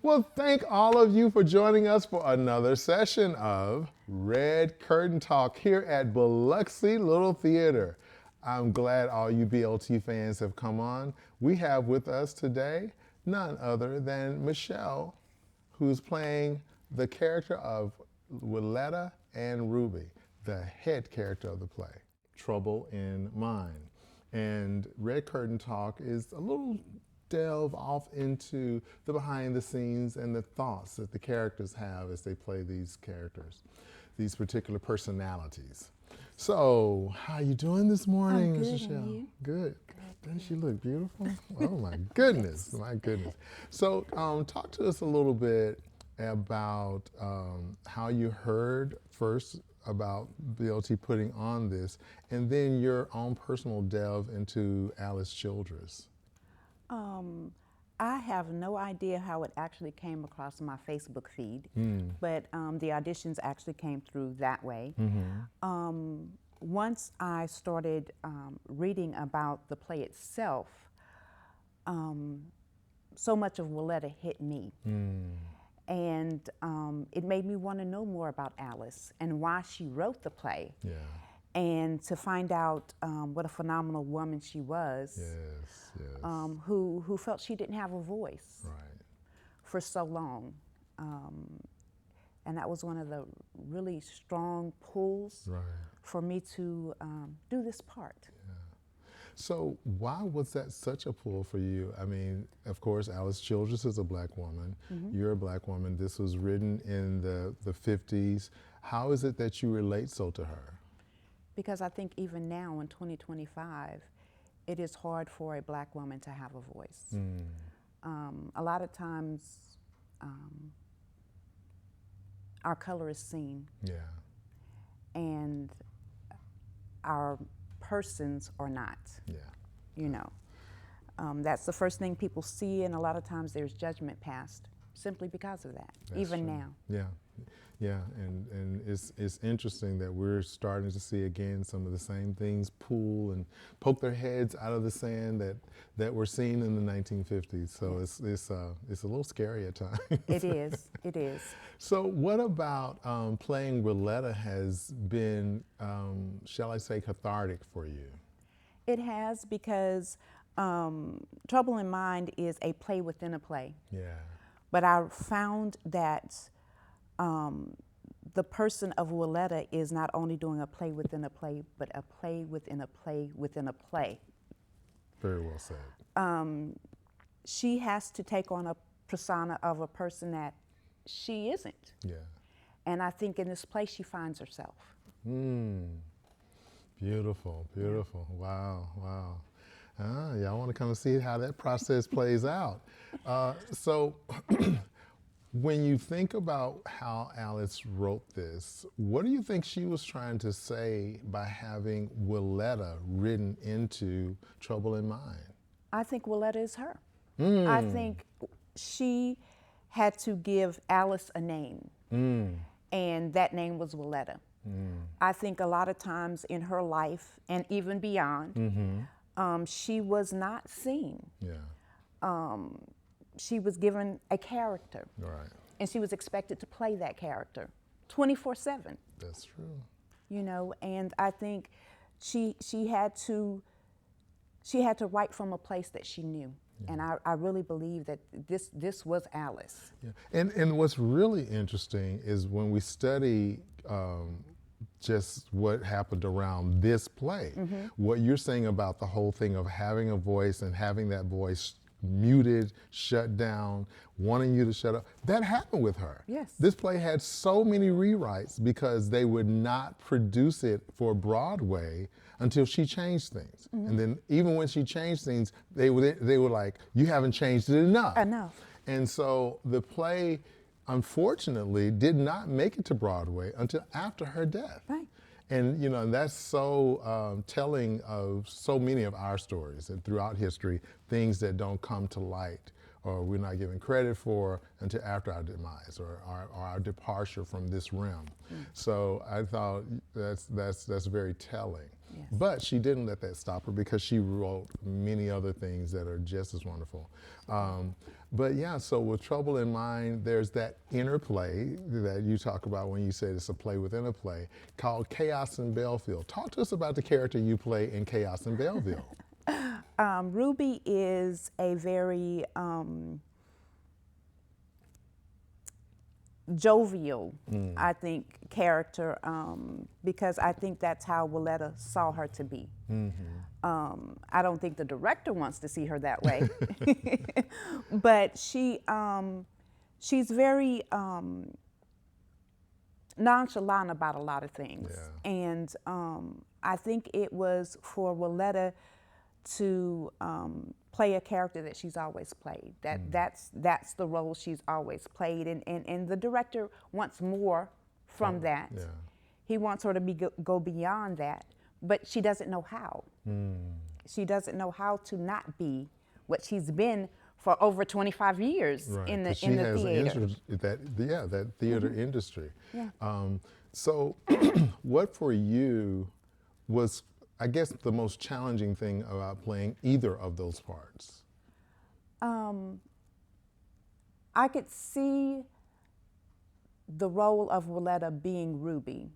Well, thank all of you for joining us for another session of Red Curtain Talk here at Biloxi Little Theater. I'm glad all you BLT fans have come on. We have with us today none other than Michelle, who's playing the character of Willetta and Ruby, the head character of the play, Trouble in Mind. And Red Curtain Talk is a little delve off into the behind the scenes and the thoughts that the characters have as they play these characters, these particular personalities. So, how you doing this morning, Miss Michelle? You? Good. Doesn't she look beautiful? Oh my goodness, my goodness. So, talk to us a little bit about how you heard first about BLT putting on this, and then your own personal delve into Alice Childress. I have no idea how it actually came across my Facebook feed, but the auditions actually came through that way. Once I started reading about the play itself, so much of Willetta hit me. And it made me want to know more about Alice and why she wrote the play. Yeah. And to find out what a phenomenal woman she was, who felt she didn't have a voice for so long. And that was one of the really strong pulls for me to do this part. So why was that such a pull for you? I mean, of course, Alice Childress is a black woman. You're a black woman. This was written in the 50s. How is it that you relate so to her? Because I think even now in 2025, it is hard for a black woman to have a voice. A lot of times, our color is seen, and our persons are not. You know, that's the first thing people see, and a lot of times there's judgment passed simply because of that. That's even true. Now. Yeah, and it's interesting that we're starting to see again some of the same things pull and poke their heads out of the sand that were seen in the 1950s. So it's a little scary at times. It is. It is. So what about playing Willetta has been, shall I say, cathartic for you? It has, because Trouble in Mind is a play within a play. But I found that the person of Willetta is not only doing a play within a play, but a play within a play within a play. Very well said. She has to take on a persona of a person that she isn't. And I think in this play she finds herself. Beautiful, beautiful. Wow. Y'all want to come and see how that process plays out. So when you think about how Alice wrote this, what do you think she was trying to say by having Willetta written into Trouble in Mind? I think Willetta is her. I think she had to give Alice a name, and that name was Willetta. I think a lot of times in her life, and even beyond, she was not seen. She was given a character, and she was expected to play that character 24/7. That's true. You know, and I think she had to write from a place that she knew, and I really believe that this was Alice. And what's really interesting is when we study just what happened around this play, what you're saying about the whole thing of having a voice and having that voice muted, shut down, wanting you to shut up, that happened with her. This play had so many rewrites because they would not produce it for Broadway until she changed things. And then even when she changed things, they were like, you haven't changed it enough. And so the play, unfortunately, did not make it to Broadway until after her death. And you know, that's so telling of so many of our stories and throughout history, things that don't come to light or we're not given credit for until after our demise or our departure from this realm. So I thought that's very telling. Yes. But she didn't let that stop her because she wrote many other things that are just as wonderful. But yeah, so with Trouble in Mind, there's that interplay that you talk about when you say it's a play within a play called Chaos in Belleville. Talk to us about the character you play in Chaos in Belleville. Ruby is a very jovial, I think, character, because I think that's how Willetta saw her to be. I don't think the director wants to see her that way, but she's very nonchalant about a lot of things, and I think it was for Willetta to play a character that she's always played. That's the role she's always played, and the director wants more from that. Yeah. He wants her to go beyond that, but she doesn't know how. She doesn't know how to not be what she's been for over 25 years in the theater. That theater industry. Yeah. So what for you was, I guess, the most challenging thing about playing either of those parts? I could see the role of Willetta being Ruby,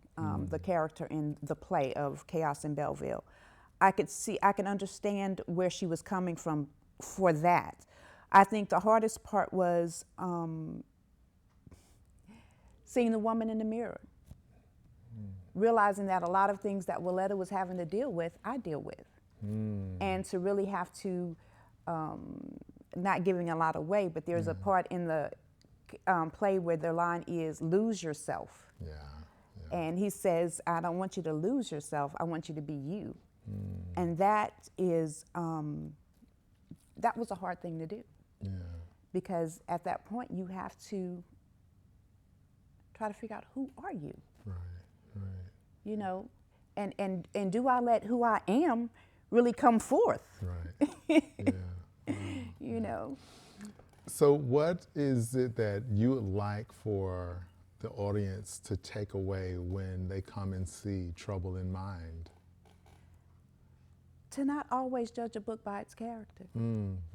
the character in the play of Chaos in Belleville. I can understand where she was coming from for that. I think the hardest part was seeing the woman in the mirror. Realizing that a lot of things that Willetta was having to deal with, I deal with. And to really have to, not giving a lot away, but there's a part in the play where the line is, lose yourself. And he says, I don't want you to lose yourself, I want you to be you. And that is, that was a hard thing to do. Because at that point you have to try to figure out, who are you? You know, and do I let who I am really come forth? You know. So what is it that you would like for the audience to take away when they come and see Trouble in Mind? To not always judge a book by its character.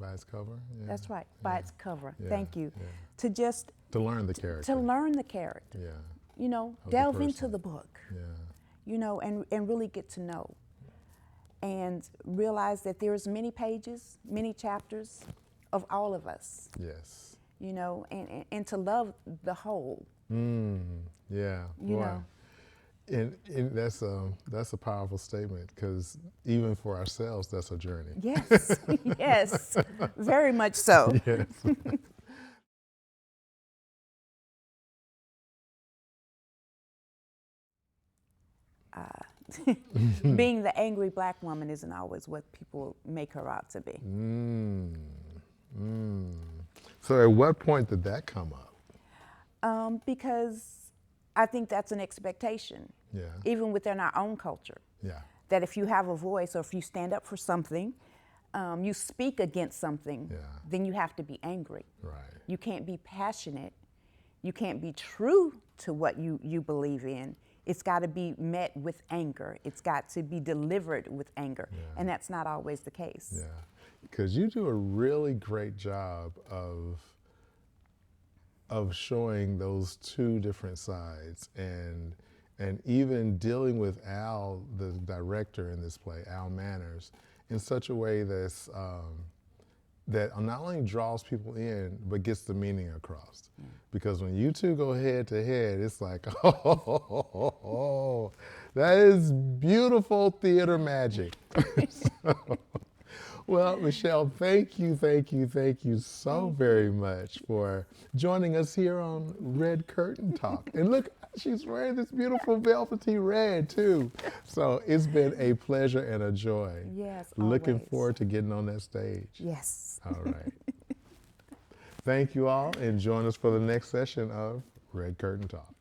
By its cover? Yeah. That's right, by its cover. Yeah. Thank you. Yeah. To just... To learn the character. To learn the character. Yeah. You know, Of delve the into person. the book. Yeah. You know, and really get to know. And realize that there's many pages, many chapters of all of us. Yes. You know, and to love the whole. Yeah. You know. And that's a powerful statement, because even for ourselves, that's a journey. Yes, yes, very much so. Yes. Being the angry black woman isn't always what people make her out to be. So at what point did that come up? Because I think that's an expectation, even within our own culture. That if you have a voice, or if you stand up for something, you speak against something, then you have to be angry. You can't be passionate. You can't be true to what you believe in. It's got to be met with anger. It's got to be delivered with anger. And that's not always the case. Yeah, because you do a really great job of showing those two different sides, and even dealing with Al, the director in this play, Al Manners, in such a way that's that not only draws people in, but gets the meaning across. Because when you two go head to head, it's like, oh, that is beautiful theater magic. Well, Michelle, thank you so very much for joining us here on Red Curtain Talk. And look, she's wearing this beautiful velvety red too. So it's been a pleasure and a joy. Yes, Looking always. forward to getting on that stage. Yes. All right. Thank you all, and join us for the next session of Red Curtain Talk.